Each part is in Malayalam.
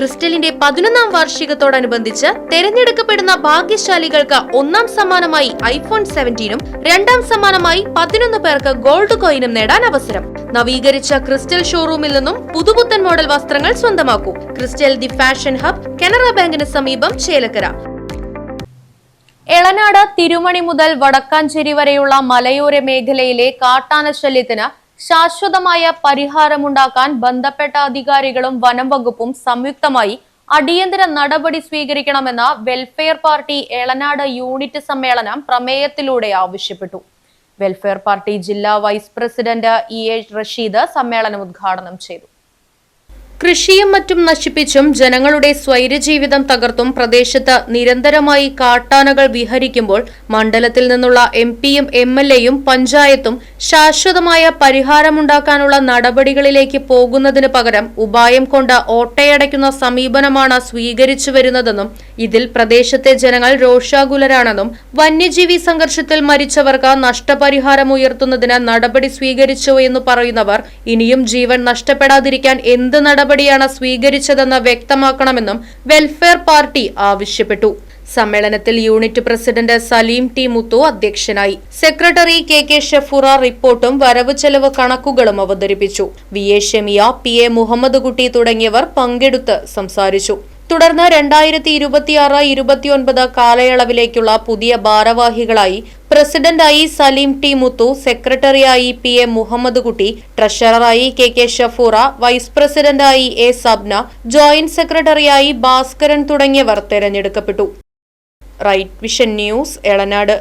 ക്രിസ്റ്റലിന്റെ 11ാം വാർഷികത്തോടനുബന്ധിച്ച് തെരഞ്ഞെടുക്കപ്പെടുന്ന ഭാഗ്യശാലികൾക്ക് ഒന്നാം സമ്മാനമായി iPhone 17ഉം രണ്ടാം സമ്മാനമായി 11 പേർക്ക് ഗോൾഡ് കോയിനും നേടാൻ അവസരം. നവീകരിച്ച ക്രിസ്റ്റൽ ഷോറൂമിൽ നിന്നും പുതുപുത്തൻ മോഡൽ വസ്ത്രങ്ങൾ സ്വന്തമാക്കൂ. Crystal the fashion hub, Canara ബാങ്കിന് സമീപം, ചേലക്കര. എളനാട് തിരുമണി മുതൽ വടക്കാഞ്ചേരി വരെയുള്ള മലയോര മേഖലയിലെ കാട്ടാന ശല്യത്തിന് ശാശ്വതമായ പരിഹാരമുണ്ടാക്കാൻ ബന്ധപ്പെട്ട അധികാരികളും വനം വകുപ്പും സംയുക്തമായി അടിയന്തര നടപടി സ്വീകരിക്കണമെന്ന് വെൽഫെയർ പാർട്ടി എളനാട് യൂണിറ്റ് സമ്മേളനം പ്രമേയത്തിലൂടെ ആവശ്യപ്പെട്ടു. വെൽഫെയർ പാർട്ടി ജില്ലാ വൈസ് പ്രസിഡന്റ് EA റഷീദ് സമ്മേളനം ഉദ്ഘാടനം ചെയ്തു. കൃഷിയും മറ്റും നശിപ്പിച്ചും ജനങ്ങളുടെ സ്വൈരജീവിതം തകർത്തും പ്രദേശത്ത് നിരന്തരമായി കാട്ടാനകൾ വിഹരിക്കുമ്പോൾ മണ്ഡലത്തിൽ നിന്നുള്ള MPയും MLAയും പഞ്ചായത്തും ശാശ്വതമായ പരിഹാരമുണ്ടാക്കാനുള്ള നടപടികളിലേക്ക് പോകുന്നതിന് പകരം ഉപായം കൊണ്ട് ഓട്ടയടയ്ക്കുന്ന സമീപനമാണ് സ്വീകരിച്ചു വരുന്നതെന്നും ഇതിൽ പ്രദേശത്തെ ജനങ്ങൾ രോഷാകുലരാണെന്നും വന്യജീവി സംഘർഷത്തിൽ മരിച്ചവർക്ക് നഷ്ടപരിഹാരം ഉയർത്തുന്നതിന് നടപടി സ്വീകരിച്ചു എന്ന് പറയുന്നവർ ഇനിയും ജീവൻ നഷ്ടപ്പെടാതിരിക്കാൻ എന്ത് നടപടിയാണ് സ്വീകരിച്ചതെന്ന് വ്യക്തമാക്കണമെന്നും വെൽഫെയർ പാർട്ടി ആവശ്യപ്പെട്ടു. സമ്മേളനത്തിൽ യൂണിറ്റ് പ്രസിഡന്റ് സലീം ടി മുത്തു അധ്യക്ഷനായി. സെക്രട്ടറി KK ഷഫൂറ റിപ്പോർട്ടും വരവ് ചെലവ് കണക്കുകളും അവതരിപ്പിച്ചു. VA ഷെമിയ, PA മുഹമ്മദ് കുട്ടി തുടങ്ങിയവർ പങ്കെടുത്ത് സംസാരിച്ചു. തുടർന്ന് 2026-29 കാലയളവിലേക്കുള്ള പുതിയ ഭാരവാഹികളായി പ്രസിഡന്റായി സലീം ടി മുത്തു, സെക്രട്ടറിയായി PA മുഹമ്മദ് കുട്ടി, ട്രഷററായി KK ഷഫൂറ, വൈസ് പ്രസിഡന്റായി A സബ്ന, ജോയിന്റ് സെക്രട്ടറിയായി ഭാസ്കരൻ തുടങ്ങിയവർ തെരഞ്ഞെടുക്കപ്പെട്ടു. Right vision news, Elanad.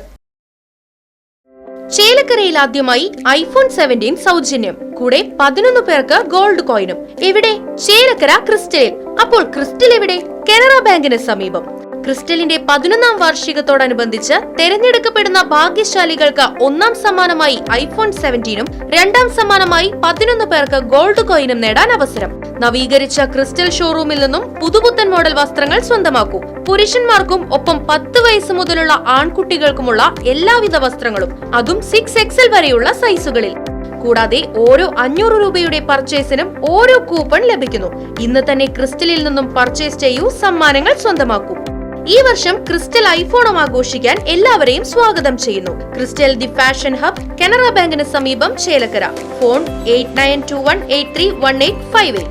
ചേലക്കരയിൽ ആദ്യമായി iPhone 17 സൗജന്യം, കൂടെ 11 പേർക്ക് ഗോൾഡ് കോയിനും. എവിടെ? ചേലക്കര ക്രിസ്റ്റലിൽ. അപ്പോൾ ക്രിസ്റ്റൽ എവിടെ? കനറ ബാങ്കിന് സമീപം. ക്രിസ്റ്റലിന്റെ 11ാം വാർഷികത്തോടനുബന്ധിച്ച് തെരഞ്ഞെടുക്കപ്പെടുന്ന ഭാഗ്യശാലികൾക്ക് ഒന്നാം സമ്മാനമായി iPhone 17ഉം രണ്ടാം സമ്മാനമായി 11 പേർക്ക് ഗോൾഡ് കോയിനും നേടാൻ അവസരം. നവീകരിച്ച ക്രിസ്റ്റൽ ഷോറൂമിൽ നിന്നും പുതുപുത്തൻ മോഡൽ വസ്ത്രങ്ങൾ സ്വന്തമാക്കൂ. പുരുഷന്മാർക്കും ഒപ്പം 10 വയസ്സ് മുതലുള്ള ആൺകുട്ടികൾക്കുമുള്ള എല്ലാവിധ വസ്ത്രങ്ങളും, അതും 6XL വരെയുള്ള സൈസുകളിൽ. കൂടാതെ ഓരോ 500 രൂപയുടെ പർച്ചേസിനും ഓരോ കൂപ്പൺ ലഭിക്കുന്നു. ഇന്ന് തന്നെ ക്രിസ്റ്റലിൽ നിന്നും പർച്ചേസ് ചെയ്യൂ, സമ്മാനങ്ങൾ സ്വന്തമാക്കൂ. ഈ വർഷം ക്രിസ്റ്റൽ ഐഫോണും ആഘോഷിക്കാൻ എല്ലാവരെയും സ്വാഗതം ചെയ്യുന്നു. Crystal the fashion hub, Canara ബാങ്കിന് സമീപം, ചേലക്കര. ഫോൺ 8921831858.